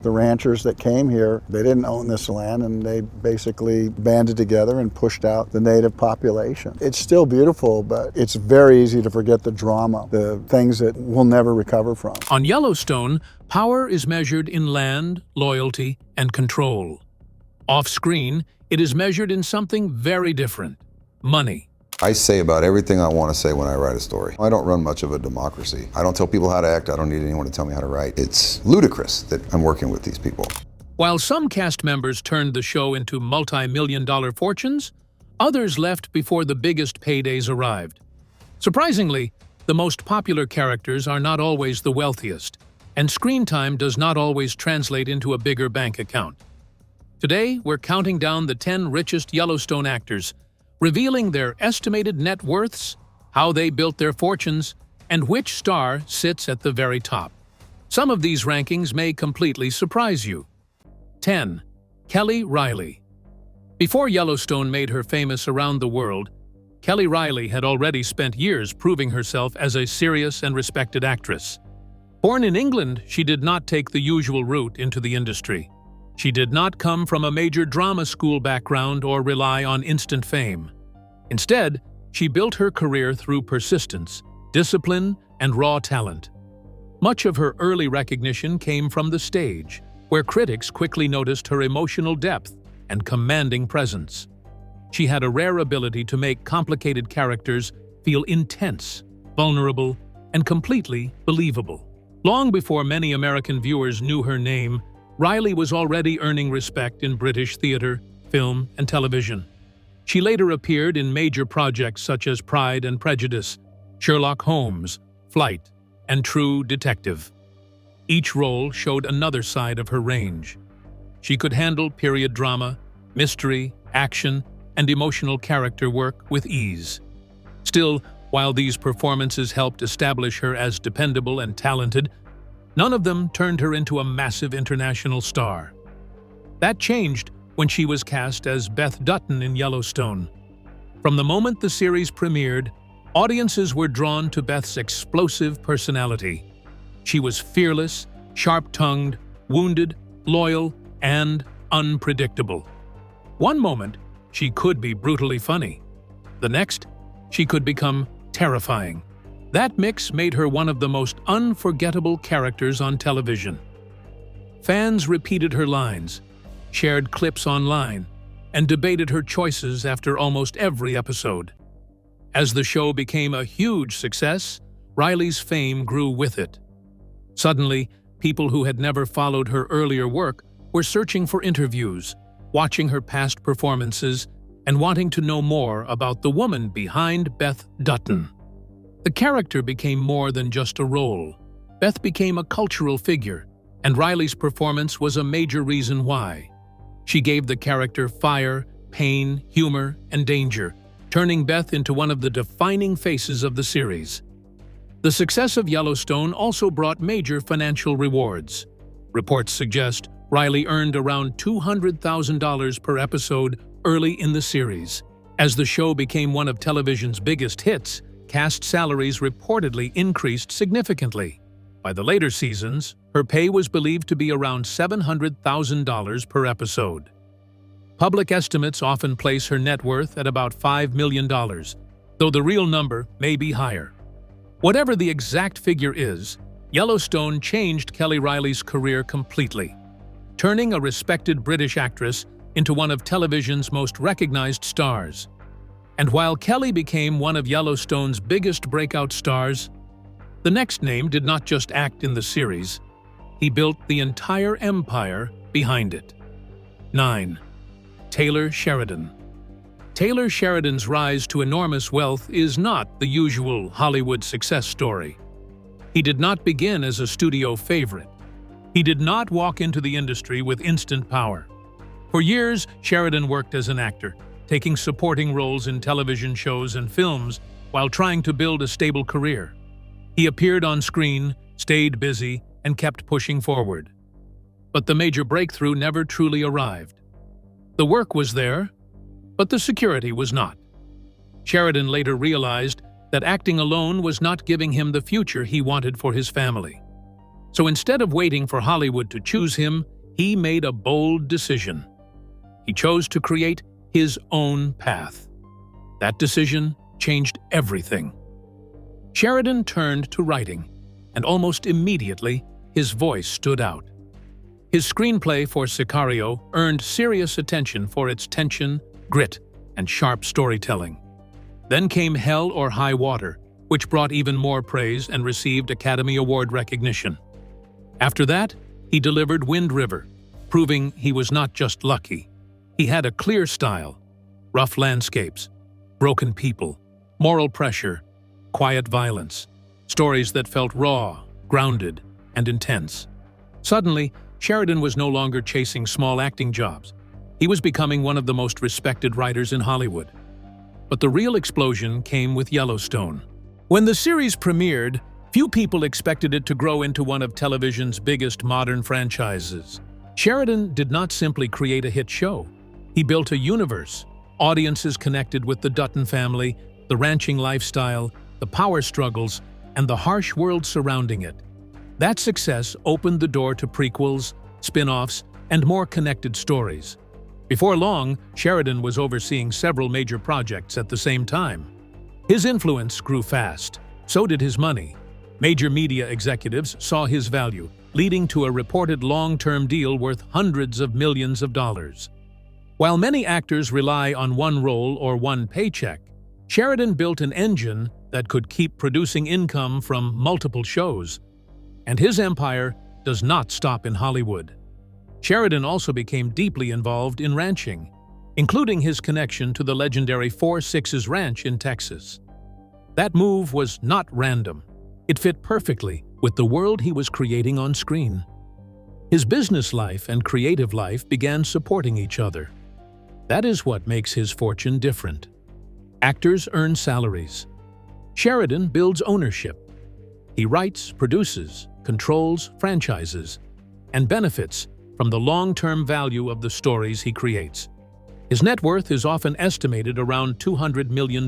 The ranchers that came here, they didn't own this land, and they basically banded together and pushed out the native population. It's still beautiful, but it's very easy to forget the drama, the things that we'll never recover from. On Yellowstone, power is measured in land, loyalty, and control. Off-screen, it is measured in something very different: money. I say about everything I want to say when I write a story. I don't run much of a democracy. I don't tell people how to act. I don't need anyone to tell me how to write. It's ludicrous that I'm working with these people. While some cast members turned the show into multi-million-dollar fortunes, others left before the biggest paydays arrived. Surprisingly, the most popular characters are not always the wealthiest, and screen time does not always translate into a bigger bank account. Today, we're counting down the 10 richest Yellowstone actors, revealing their estimated net worths, how they built their fortunes, and which star sits at the very top. Some of these rankings may completely surprise you. 10. Kelly Riley. Before Yellowstone made her famous around the world, Kelly Riley had already spent years proving herself as a serious and respected actress. Born in England, she did not take the usual route into the industry. She did not come from a major drama school background or rely on instant fame. Instead, she built her career through persistence, discipline, and raw talent. Much of her early recognition came from the stage, where critics quickly noticed her emotional depth and commanding presence. She had a rare ability to make complicated characters feel intense, vulnerable, and completely believable. Long before many American viewers knew her name, Riley was already earning respect in British theater, film, and television. She later appeared in major projects such as Pride and Prejudice, Sherlock Holmes, Flight, and True Detective. Each role showed another side of her range. She could handle period drama, mystery, action, and emotional character work with ease. Still, while these performances helped establish her as dependable and talented, none of them turned her into a massive international star. That changed when she was cast as Beth Dutton in Yellowstone. From the moment the series premiered, audiences were drawn to Beth's explosive personality. She was fearless, sharp-tongued, wounded, loyal, and unpredictable. One moment, she could be brutally funny. The next, she could become terrifying. That mix made her one of the most unforgettable characters on television. Fans repeated her lines, shared clips online, and debated her choices after almost every episode. As the show became a huge success, Riley's fame grew with it. Suddenly, people who had never followed her earlier work were searching for interviews, watching her past performances, and wanting to know more about the woman behind Beth Dutton. The character became more than just a role. Beth became a cultural figure, and Riley's performance was a major reason why. She gave the character fire, pain, humor, and danger, turning Beth into one of the defining faces of the series. The success of Yellowstone also brought major financial rewards. Reports suggest Riley earned around $200,000 per episode early in the series. As the show became one of television's biggest hits, cast salaries reportedly increased significantly. By the later seasons, her pay was believed to be around $700,000 per episode. Public estimates often place her net worth at about $5 million, though the real number may be higher. Whatever the exact figure is, Yellowstone changed Kelly Riley's career completely, turning a respected British actress into one of television's most recognized stars. And while Kelly became one of Yellowstone's biggest breakout stars, the next name did not just act in the series. He built the entire empire behind it. 9. Taylor Sheridan. Taylor Sheridan's rise to enormous wealth is not the usual Hollywood success story. He did not begin as a studio favorite. He did not walk into the industry with instant power. For years, Sheridan worked as an actor, taking supporting roles in television shows and films while trying to build a stable career. He appeared on screen, stayed busy, and kept pushing forward. But the major breakthrough never truly arrived. The work was there, but the security was not. Sheridan later realized that acting alone was not giving him the future he wanted for his family. So instead of waiting for Hollywood to choose him, he made a bold decision. He chose to create his own path. That decision changed everything. Sheridan turned to writing, and almost immediately, his voice stood out. His screenplay for Sicario earned serious attention for its tension, grit, and sharp storytelling. Then came Hell or High Water, which brought even more praise and received Academy Award recognition. After that, he delivered Wind River, proving he was not just lucky. He had a clear style: rough landscapes, broken people, moral pressure, quiet violence, stories that felt raw, grounded, and intense. Suddenly, Sheridan was no longer chasing small acting jobs. He was becoming one of the most respected writers in Hollywood. But the real explosion came with Yellowstone. When the series premiered, few people expected it to grow into one of television's biggest modern franchises. Sheridan did not simply create a hit show. He built a universe. Audiences connected with the Dutton family, the ranching lifestyle, the power struggles, and the harsh world surrounding it. That success opened the door to prequels, spin-offs, and more connected stories. Before long, Sheridan was overseeing several major projects at the same time. His influence grew fast. So did his money. Major media executives saw his value, leading to a reported long-term deal worth hundreds of millions of dollars. While many actors rely on one role or one paycheck, Sheridan built an engine that could keep producing income from multiple shows. And his empire does not stop in Hollywood. Sheridan also became deeply involved in ranching, including his connection to the legendary 4 Sixes Ranch in Texas. That move was not random. It fit perfectly with the world he was creating on screen. His business life and creative life began supporting each other. That is what makes his fortune different. Actors earn salaries. Sheridan builds ownership. He writes, produces, controls franchises, and benefits from the long-term value of the stories he creates. His net worth is often estimated around $200 million,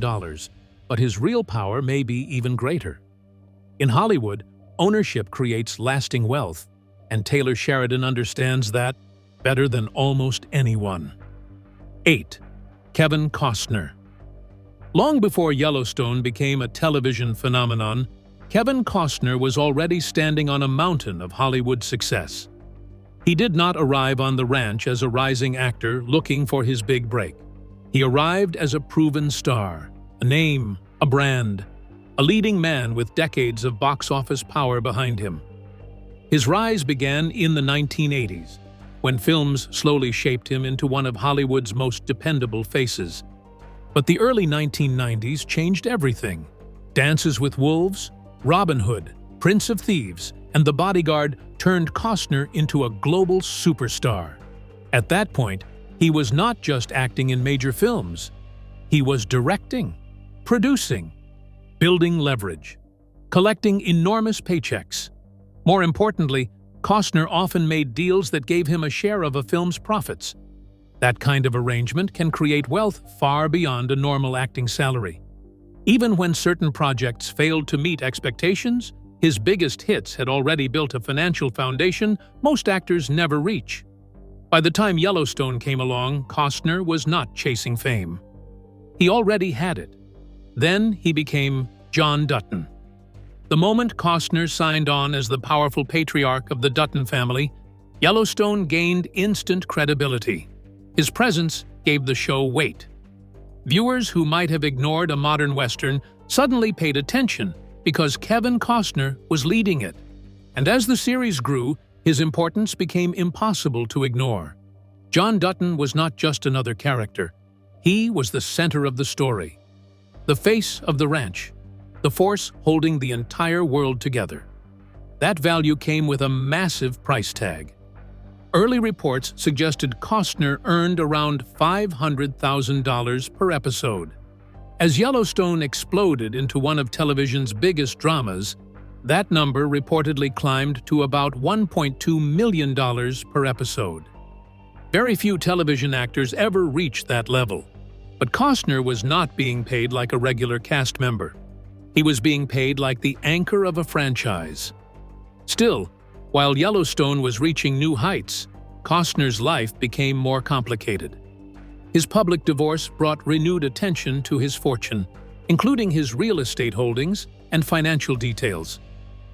but his real power may be even greater. In Hollywood, ownership creates lasting wealth, and Taylor Sheridan understands that better than almost anyone. 8. Kevin Costner. Long before Yellowstone became a television phenomenon, Kevin Costner was already standing on a mountain of Hollywood success. He did not arrive on the ranch as a rising actor looking for his big break. He arrived as a proven star, a name, a brand, a leading man with decades of box office power behind him. His rise began in the 1980s, when films slowly shaped him into one of Hollywood's most dependable faces. But the early 1990s changed everything. Dances with Wolves, Robin Hood, Prince of Thieves, and The Bodyguard turned Costner into a global superstar. At that point, he was not just acting in major films. He was directing, producing, building leverage, collecting enormous paychecks. More importantly, Costner often made deals that gave him a share of a film's profits. That kind of arrangement can create wealth far beyond a normal acting salary. Even when certain projects failed to meet expectations, his biggest hits had already built a financial foundation most actors never reach. By the time Yellowstone came along, Costner was not chasing fame. He already had it. Then he became John Dutton. The moment Costner signed on as the powerful patriarch of the Dutton family, Yellowstone gained instant credibility. His presence gave the show weight. Viewers who might have ignored a modern Western suddenly paid attention because Kevin Costner was leading it. And as the series grew, his importance became impossible to ignore. John Dutton was not just another character. He was the center of the story, the face of the ranch, the force holding the entire world together. That value came with a massive price tag. Early reports suggested Costner earned around $500,000 per episode. As Yellowstone exploded into one of television's biggest dramas, that number reportedly climbed to about $1.2 million per episode. Very few television actors ever reached that level. But Costner was not being paid like a regular cast member. He was being paid like the anchor of a franchise. Still, While Yellowstone was reaching new heights, Costner's life became more complicated. His public divorce brought renewed attention to his fortune, including his real estate holdings and financial details.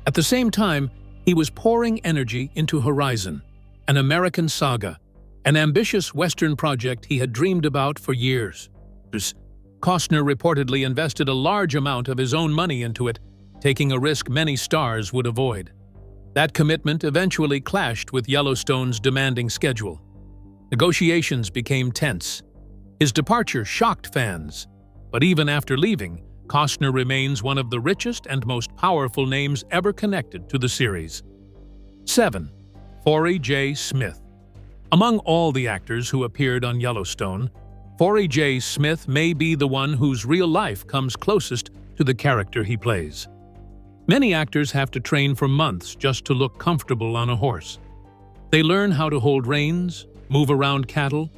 At the same time, he was pouring energy into Horizon, an American saga, an ambitious Western project he had dreamed about for years. Costner reportedly invested a large amount of his own money into it, taking a risk many stars would avoid. That commitment eventually clashed with Yellowstone's demanding schedule. Negotiations became tense. His departure shocked fans, but even after leaving, Costner remains one of the richest and most powerful names ever connected to the series. 7. Forey J. Smith. Among all the actors who appeared on Yellowstone, Forey J. Smith may be the one whose real life comes closest to the character he plays. Many actors have to train for months just to look comfortable on a horse. They learn how to hold reins, move around cattle,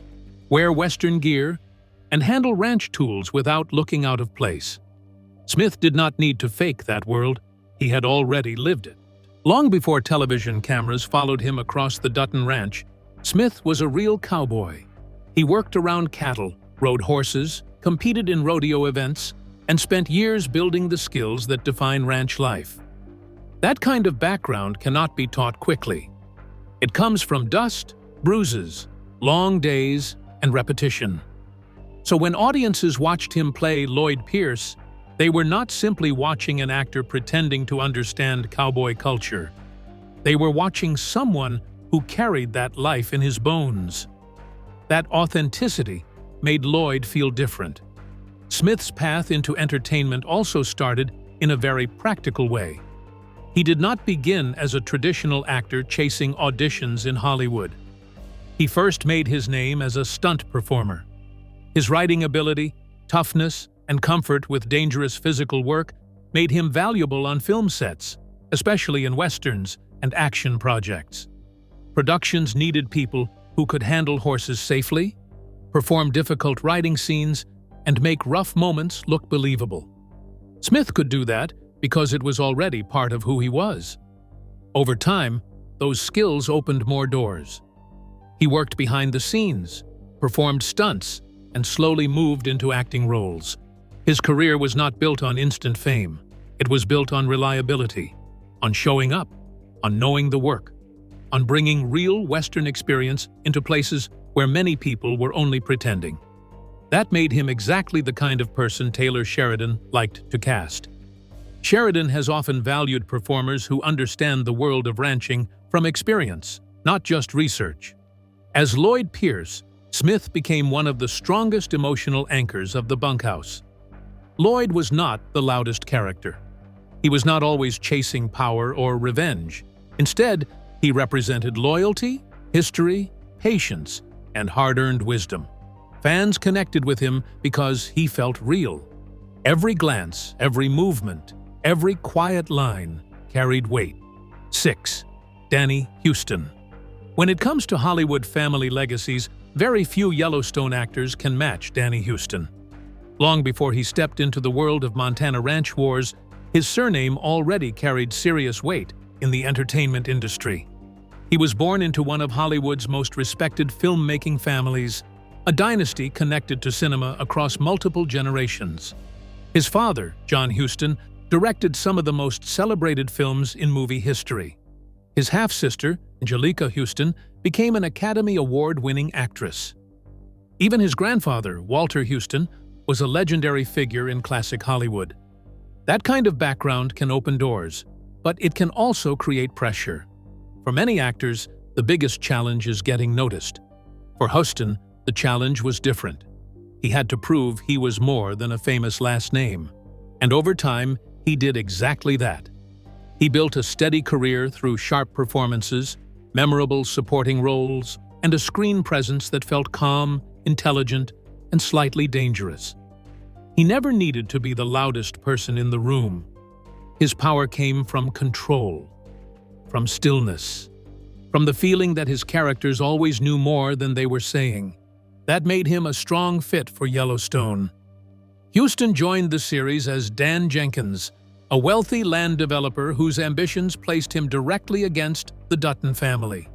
wear Western gear, and handle ranch tools without looking out of place. Smith did not need to fake that world. He had already lived it. Long before television cameras followed him across the Dutton Ranch, Smith was a real cowboy. He worked around cattle, rode horses, competed in rodeo events, and spent years building the skills that define ranch life. That kind of background cannot be taught quickly. It comes from dust, bruises, long days, and repetition. So when audiences watched him play Lloyd Pierce, they were not simply watching an actor pretending to understand cowboy culture. They were watching someone who carried that life in his bones. That authenticity made Lloyd feel different. Smith's path into entertainment also started in a very practical way. He did not begin as a traditional actor chasing auditions in Hollywood. He first made his name as a stunt performer. His writing ability, toughness, and comfort with dangerous physical work made him valuable on film sets, especially in westerns and action projects. Productions needed people who could handle horses safely, perform difficult riding scenes, and make rough moments look believable. Smith could do that because it was already part of who he was. Over time, those skills opened more doors. He worked behind the scenes, performed stunts, and slowly moved into acting roles. His career was not built on instant fame. It was built on reliability, on showing up, on knowing the work, on bringing real Western experience into places where many people were only pretending. That made him exactly the kind of person Taylor Sheridan liked to cast. Sheridan has often valued performers who understand the world of ranching from experience, not just research. As Lloyd Pierce, Smith became one of the strongest emotional anchors of the bunkhouse. Lloyd was not the loudest character. He was not always chasing power or revenge. Instead, he represented loyalty, history, patience, and hard-earned wisdom. Fans connected with him because he felt real. Every glance, every movement, every quiet line carried weight. 6. Danny Huston. When it comes to Hollywood family legacies, very few Yellowstone actors can match Danny Huston. Long before he stepped into the world of Montana ranch wars, his surname already carried serious weight in the entertainment industry. He was born into one of Hollywood's most respected filmmaking families, a dynasty connected to cinema across multiple generations. His father, John Huston, directed some of the most celebrated films in movie history. His half-sister, Angelica Huston, became an Academy Award-winning actress. Even his grandfather, Walter Huston, was a legendary figure in classic Hollywood. That kind of background can open doors, but it can also create pressure. For many actors, the biggest challenge is getting noticed. For Huston, the challenge was different. He had to prove he was more than a famous last name. And over time, he did exactly that. He built a steady career through sharp performances, memorable supporting roles, and a screen presence that felt calm, intelligent, and slightly dangerous. He never needed to be the loudest person in the room. His power came from control, from stillness, from the feeling that his characters always knew more than they were saying. That made him a strong fit for Yellowstone. Huston joined the series as Dan Jenkins, a wealthy land developer whose ambitions placed him directly against the Dutton family.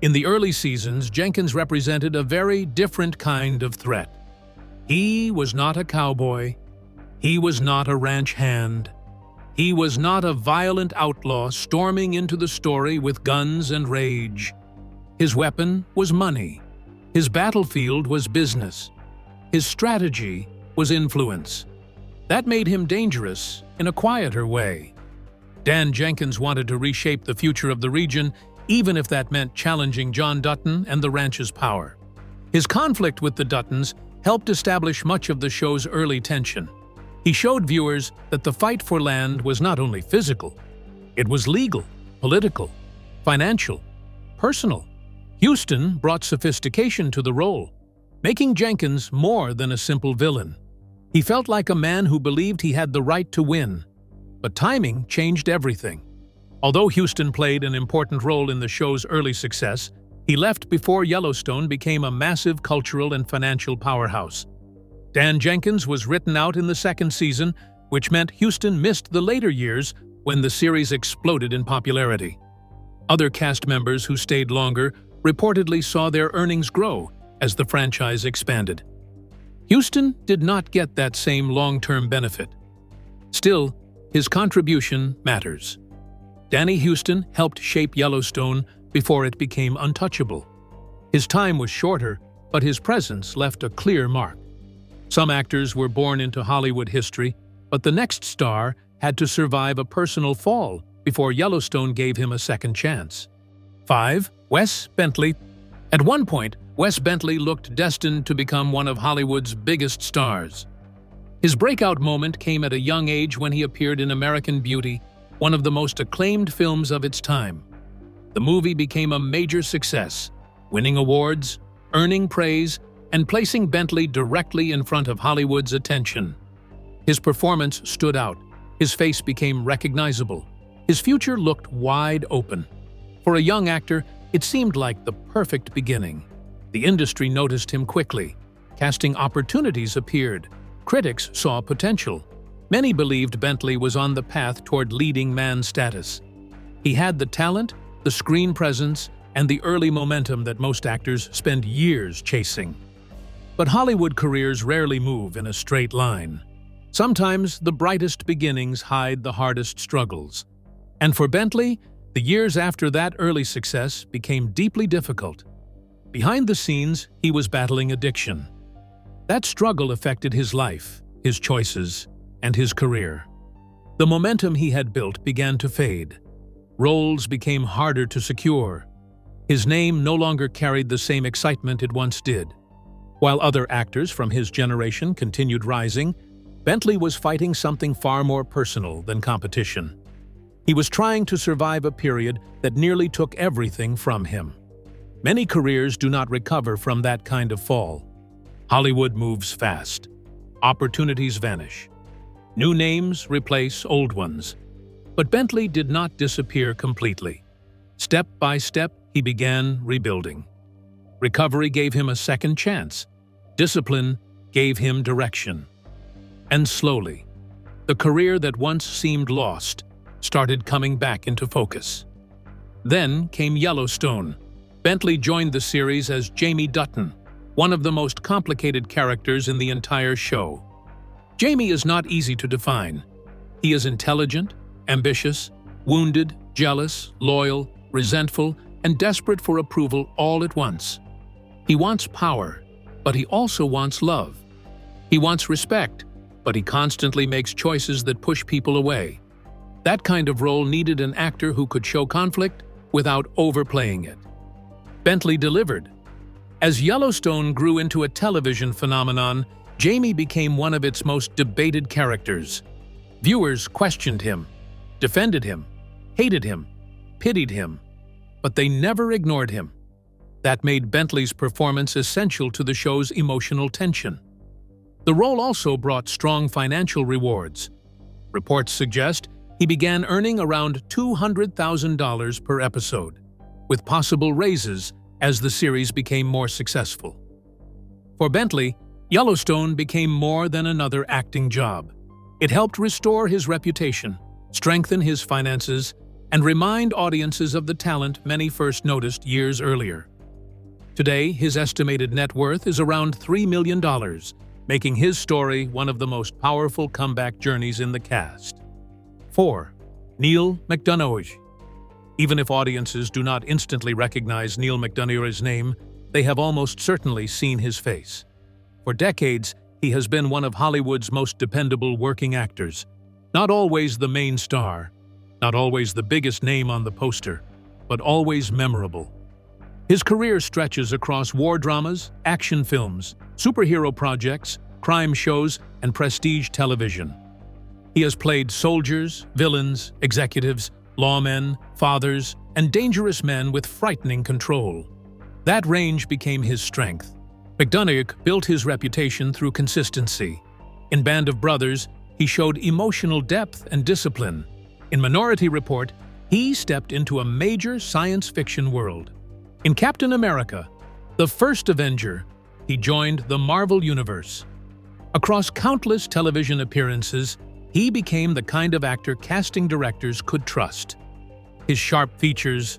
In the early seasons, Jenkins represented a very different kind of threat. He was not a cowboy. He was not a ranch hand. He was not a violent outlaw storming into the story with guns and rage. His weapon was money. His battlefield was business. His strategy was influence. That made him dangerous in a quieter way. Dan Jenkins wanted to reshape the future of the region, even if that meant challenging John Dutton and the ranch's power. His conflict with the Duttons helped establish much of the show's early tension. He showed viewers that the fight for land was not only physical, it was legal, political, financial, personal. Houston brought sophistication to the role, making Jenkins more than a simple villain. He felt like a man who believed he had the right to win. But timing changed everything. Although Houston played an important role in the show's early success, he left before Yellowstone became a massive cultural and financial powerhouse. Dan Jenkins was written out in the second season, which meant Houston missed the later years when the series exploded in popularity. Other cast members who stayed longer reportedly saw their earnings grow as the franchise expanded. Houston did not get that same long-term benefit. Still, his contribution matters. Danny Houston helped shape Yellowstone before it became untouchable. His time was shorter, but his presence left a clear mark. Some actors were born into Hollywood history, but the next star had to survive a personal fall before Yellowstone gave him a second chance. 5. Wes Bentley. At one point, Wes Bentley looked destined to become one of Hollywood's biggest stars. His breakout moment came at a young age when he appeared in American Beauty, one of the most acclaimed films of its time. The movie became a major success, winning awards, earning praise, and placing Bentley directly in front of Hollywood's attention. His performance stood out. His face became recognizable. His future looked wide open. For a young actor, it seemed like the perfect beginning. The industry noticed him quickly. Casting opportunities appeared. Critics saw potential. Many believed Bentley was on the path toward leading man status. He had the talent, the screen presence, and the early momentum that most actors spend years chasing. But Hollywood careers rarely move in a straight line. Sometimes the brightest beginnings hide the hardest struggles. And for Bentley, the years after that early success became deeply difficult. Behind the scenes, he was battling addiction. That struggle affected his life, his choices, and his career. The momentum he had built began to fade. Roles became harder to secure. His name no longer carried the same excitement it once did. While other actors from his generation continued rising, Bentley was fighting something far more personal than competition. He was trying to survive a period that nearly took everything from him. Many careers do not recover from that kind of fall. Hollywood moves fast. Opportunities vanish. New names replace old ones. But Bentley did not disappear completely. Step by step, he began rebuilding. Recovery gave him a second chance. Discipline gave him direction. And slowly, the career that once seemed lost started coming back into focus. Then came Yellowstone. Bentley joined the series as Jamie Dutton, one of the most complicated characters in the entire show. Jamie is not easy to define. He is intelligent, ambitious, wounded, jealous, loyal, resentful, and desperate for approval all at once. He wants power, but he also wants love. He wants respect, but he constantly makes choices that push people away. That kind of role needed an actor who could show conflict without overplaying it. Bentley delivered. As Yellowstone grew into a television phenomenon, Jamie became one of its most debated characters. Viewers questioned him, defended him, hated him, pitied him, but they never ignored him. That made Bentley's performance essential to the show's emotional tension. The role also brought strong financial rewards. Reports suggest he began earning around $200,000 per episode, with possible raises as the series became more successful. For Bentley, Yellowstone became more than another acting job. It helped restore his reputation, strengthen his finances, and remind audiences of the talent many first noticed years earlier. Today, his estimated net worth is around $3 million, making his story one of the most powerful comeback journeys in the cast. 4. Neil McDonough. Even if audiences do not instantly recognize Neil McDonough's name, they have almost certainly seen his face. For decades, he has been one of Hollywood's most dependable working actors. Not always the main star, not always the biggest name on the poster, but always memorable. His career stretches across war dramas, action films, superhero projects, crime shows, and prestige television. He has played soldiers, villains, executives, lawmen, fathers, and dangerous men with frightening control. That range became his strength. McDonough built his reputation through consistency. In Band of Brothers, he showed emotional depth and discipline. In Minority Report, he stepped into a major science fiction world. In Captain America, the first Avenger, he joined the Marvel Universe. Across countless television appearances, he became the kind of actor casting directors could trust. His sharp features,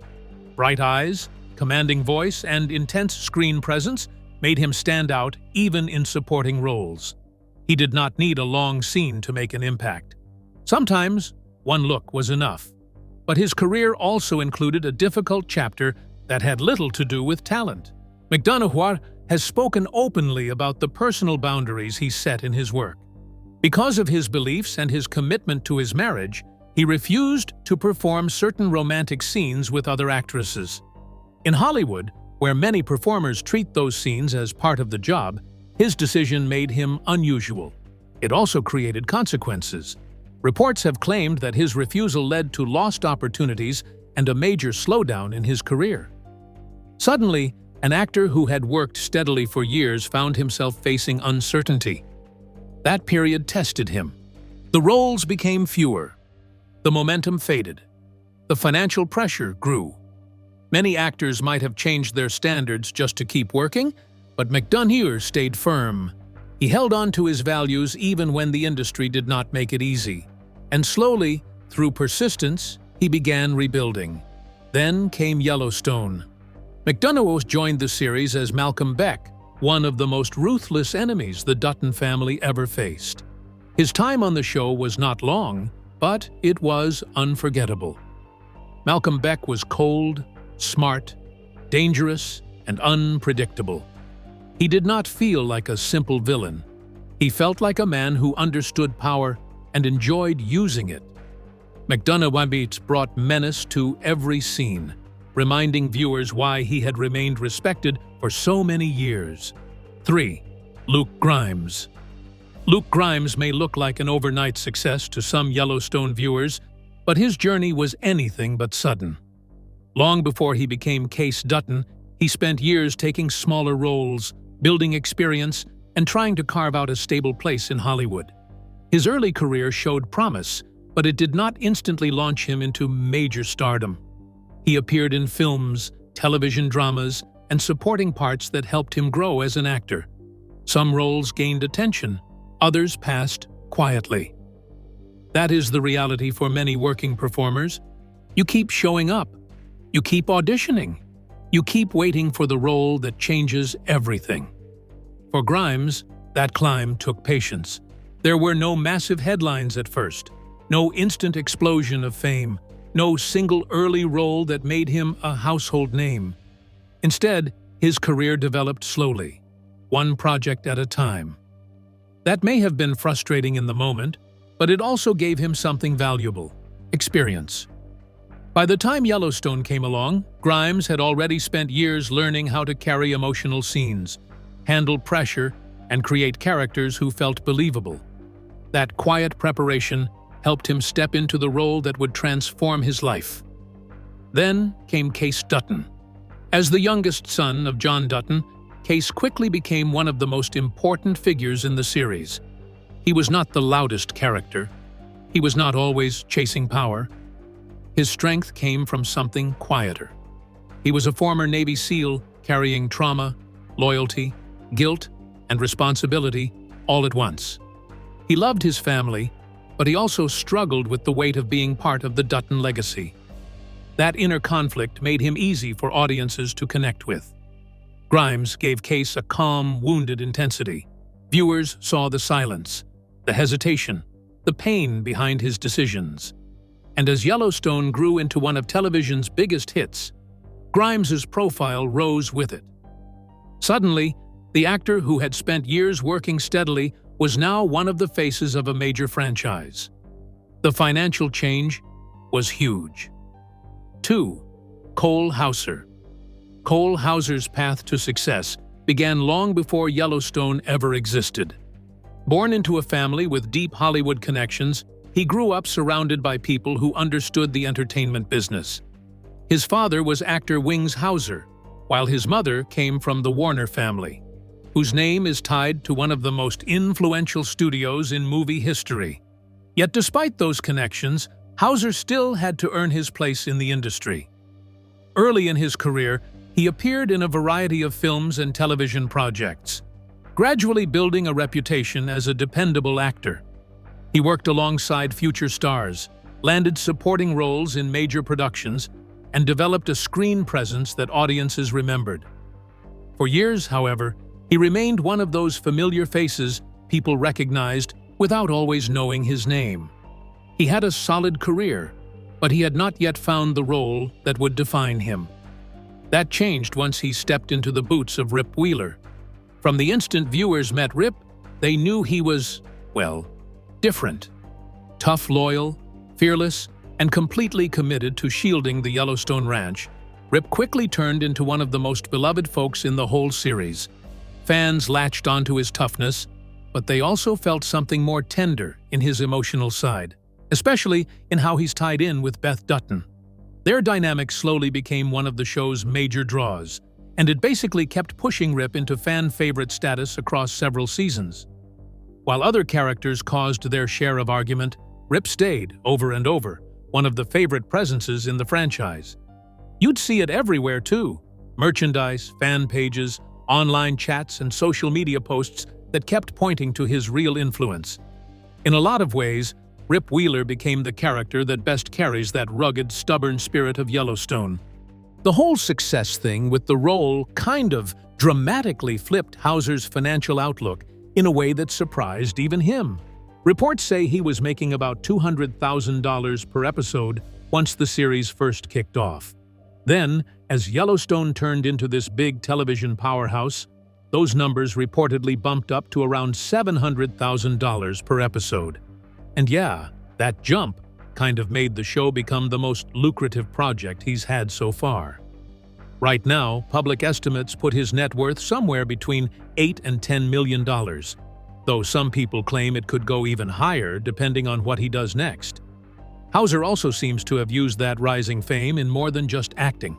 bright eyes, commanding voice, and intense screen presence made him stand out even in supporting roles. He did not need a long scene to make an impact. Sometimes, one look was enough. But his career also included a difficult chapter that had little to do with talent. McDonough has spoken openly about the personal boundaries he set in his work. Because of his beliefs and his commitment to his marriage, he refused to perform certain romantic scenes with other actresses. In Hollywood, where many performers treat those scenes as part of the job, his decision made him unusual. It also created consequences. Reports have claimed that his refusal led to lost opportunities and a major slowdown in his career. Suddenly, an actor who had worked steadily for years found himself facing uncertainty. That period tested him. The roles became fewer. The momentum faded. The financial pressure grew. Many actors might have changed their standards just to keep working, but McDonough stayed firm. He held on to his values even when the industry did not make it easy. And slowly, through persistence, he began rebuilding. Then came Yellowstone. McDonough joined the series as Malcolm Beck, one of the most ruthless enemies the Dutton family ever faced. His time on the show was not long, but it was unforgettable. Malcolm Beck was cold, smart, dangerous, and unpredictable. He did not feel like a simple villain. He felt like a man who understood power and enjoyed using it. McDonough brought menace to every scene, reminding viewers why he had remained respected for so many years. 3. Luke Grimes. Luke Grimes may look like an overnight success to some Yellowstone viewers, but his journey was anything but sudden. Long before he became Case Dutton, he spent years taking smaller roles, building experience, and trying to carve out a stable place in Hollywood. His early career showed promise, but it did not instantly launch him into major stardom. He appeared in films, television dramas, and supporting parts that helped him grow as an actor. Some roles gained attention, others passed quietly. That is the reality for many working performers. You keep showing up. You keep auditioning. You keep waiting for the role that changes everything. For Grimes, that climb took patience. There were no massive headlines at first, no instant explosion of fame, no single early role that made him a household name. Instead, his career developed slowly, one project at a time. That may have been frustrating in the moment, but it also gave him something valuable: experience. By the time Yellowstone came along, Grimes had already spent years learning how to carry emotional scenes, handle pressure, and create characters who felt believable. That quiet preparation helped him step into the role that would transform his life. Then came Case Dutton. As the youngest son of John Dutton, Case quickly became one of the most important figures in the series. He was not the loudest character. He was not always chasing power. His strength came from something quieter. He was a former Navy SEAL carrying trauma, loyalty, guilt, and responsibility all at once. He loved his family, but he also struggled with the weight of being part of the Dutton legacy. That inner conflict made him easy for audiences to connect with. Grimes gave Case a calm, wounded intensity. Viewers saw the silence, the hesitation, the pain behind his decisions. And as Yellowstone grew into one of television's biggest hits, Grimes's profile rose with it. Suddenly, the actor who had spent years working steadily was now one of the faces of a major franchise. The financial change was huge. 2. Cole Hauser. Cole Hauser's path to success began long before Yellowstone ever existed. Born into a family with deep Hollywood connections, he grew up surrounded by people who understood the entertainment business. His father was actor Wings Hauser, while his mother came from the Warner family, whose name is tied to one of the most influential studios in movie history. Yet despite those connections, Hauser still had to earn his place in the industry. Early in his career, he appeared in a variety of films and television projects, gradually building a reputation as a dependable actor. He worked alongside future stars, landed supporting roles in major productions, and developed a screen presence that audiences remembered. For years, however, he remained one of those familiar faces people recognized without always knowing his name. He had a solid career, but he had not yet found the role that would define him. That changed once he stepped into the boots of Rip Wheeler. From the instant viewers met Rip, they knew he was, well, different. Tough, loyal, fearless, and completely committed to shielding the Yellowstone Ranch, Rip quickly turned into one of the most beloved folks in the whole series. Fans latched onto his toughness, but they also felt something more tender in his emotional side, especially in how he's tied in with Beth Dutton. Their dynamic slowly became one of the show's major draws, and it basically kept pushing Rip into fan-favorite status across several seasons. While other characters caused their share of argument, Rip stayed, over and over, one of the favorite presences in the franchise. You'd see it everywhere, too. Merchandise, fan pages, online chats, and social media posts that kept pointing to his real influence. In a lot of ways, Rip Wheeler became the character that best carries that rugged, stubborn spirit of Yellowstone. The whole success thing with the role kind of dramatically flipped Hauser's financial outlook in a way that surprised even him. Reports say he was making about $200,000 per episode once the series first kicked off. Then, as Yellowstone turned into this big television powerhouse, those numbers reportedly bumped up to around $700,000 per episode. And yeah, that jump kind of made the show become the most lucrative project he's had so far. Right now, public estimates put his net worth somewhere between $8 and $10 million, though some people claim it could go even higher depending on what he does next. Hauser also seems to have used that rising fame in more than just acting.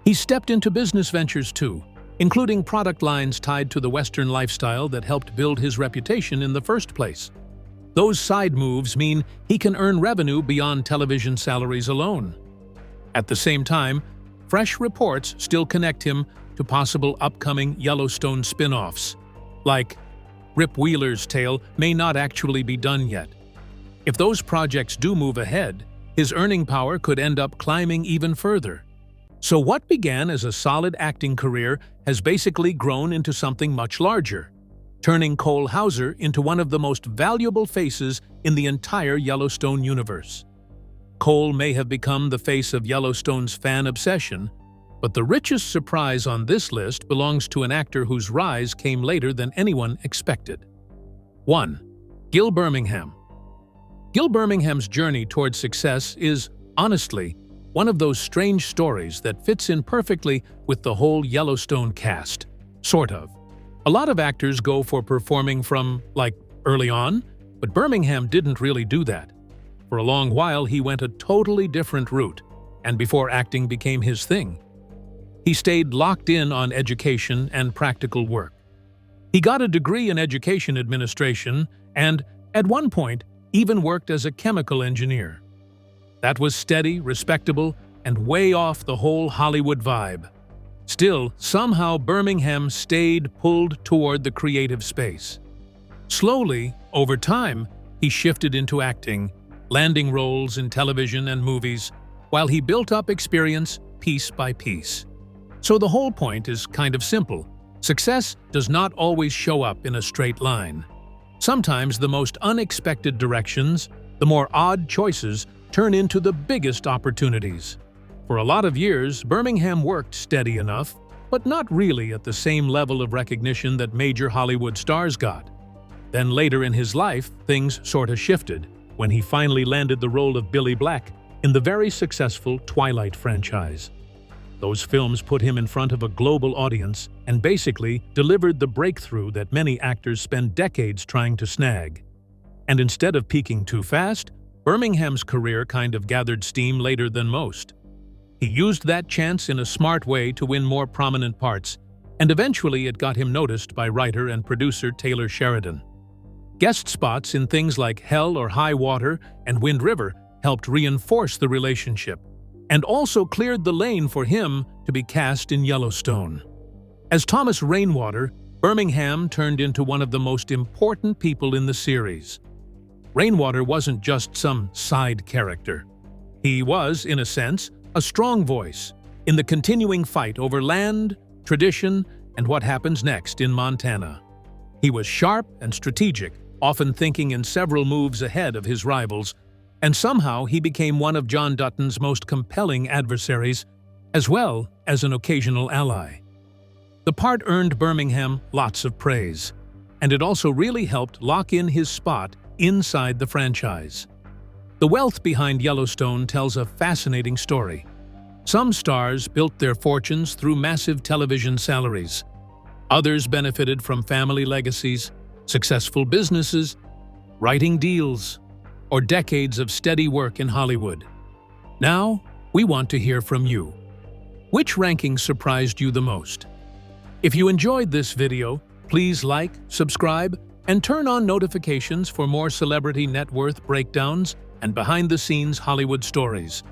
He stepped into business ventures too, including product lines tied to the Western lifestyle that helped build his reputation in the first place. Those side moves mean he can earn revenue beyond television salaries alone. At the same time, fresh reports still connect him to possible upcoming Yellowstone spin-offs, like Rip Wheeler's tale may not actually be done yet. If those projects do move ahead, his earning power could end up climbing even further. So what began as a solid acting career has basically grown into something much larger, turning Cole Hauser into one of the most valuable faces in the entire Yellowstone universe. Cole may have become the face of Yellowstone's fan obsession, but the richest surprise on this list belongs to an actor whose rise came later than anyone expected. 1. Gil Birmingham. Gil Birmingham's journey towards success is, honestly, one of those strange stories that fits in perfectly with the whole Yellowstone cast. Sort of. A lot of actors go for performing from, early on, but Birmingham didn't really do that. For a long while, he went a totally different route, and before acting became his thing. He stayed locked in on education and practical work. He got a degree in education administration and, at one point, even worked as a chemical engineer. That was steady, respectable, and way off the whole Hollywood vibe. Still, somehow Birmingham stayed pulled toward the creative space. Slowly, over time, he shifted into acting, landing roles in television and movies, while he built up experience piece by piece. So the whole point is kind of simple. Success does not always show up in a straight line. Sometimes the most unexpected directions, the more odd choices, turn into the biggest opportunities. For a lot of years, Birmingham worked steady enough, but not really at the same level of recognition that major Hollywood stars got. Then later in his life, things sort of shifted when he finally landed the role of Billy Black in the very successful Twilight franchise. Those films put him in front of a global audience and basically delivered the breakthrough that many actors spend decades trying to snag. And instead of peaking too fast, Birmingham's career kind of gathered steam later than most. He used that chance in a smart way to win more prominent parts, and eventually it got him noticed by writer and producer Taylor Sheridan. Guest spots in things like Hell or High Water and Wind River helped reinforce the relationship, and also cleared the lane for him to be cast in Yellowstone. As Thomas Rainwater, Birmingham turned into one of the most important people in the series. Rainwater wasn't just some side character. He was, in a sense, a strong voice in the continuing fight over land, tradition, and what happens next in Montana. He was sharp and strategic, often thinking in several moves ahead of his rivals, and somehow he became one of John Dutton's most compelling adversaries, as well as an occasional ally. The part earned Birmingham lots of praise, and it also really helped lock in his spot inside the franchise. The wealth behind Yellowstone tells a fascinating story. Some stars built their fortunes through massive television salaries. Others benefited from family legacies, successful businesses, writing deals, or decades of steady work in Hollywood. Now, we want to hear from you. Which ranking surprised you the most? If you enjoyed this video, please like, subscribe, and turn on notifications for more celebrity net worth breakdowns and behind-the-scenes Hollywood stories.